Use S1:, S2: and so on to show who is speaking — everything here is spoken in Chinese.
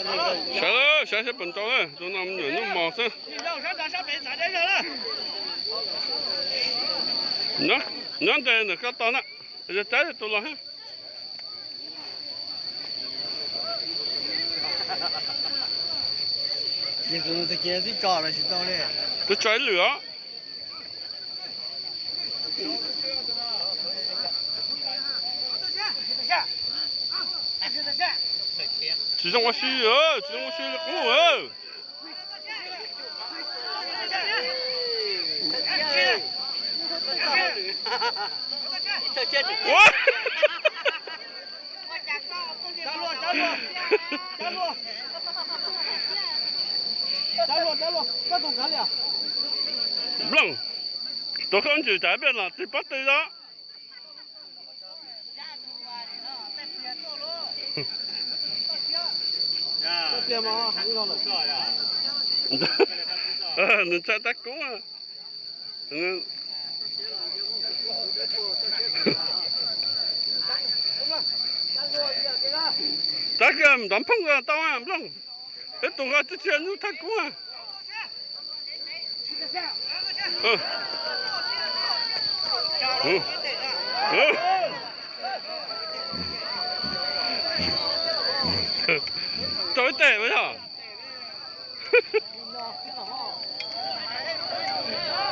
S1: 下了，下些笨刀了，就拿我们人弄毛生。那在那个到那，这再多了哈。
S2: 你可能在给自己找了去到嘞。
S1: 这拽了。其实我需要，其实我需要公哦。我。
S2: 站住，这都干了。
S1: 不能，都看就这边了，第八队了。
S2: 这边嘛，很高了，是吧呀？
S1: 能再打工啊？这个唔当碰个当啊，不能，这多个之前都打工啊。对对，没错。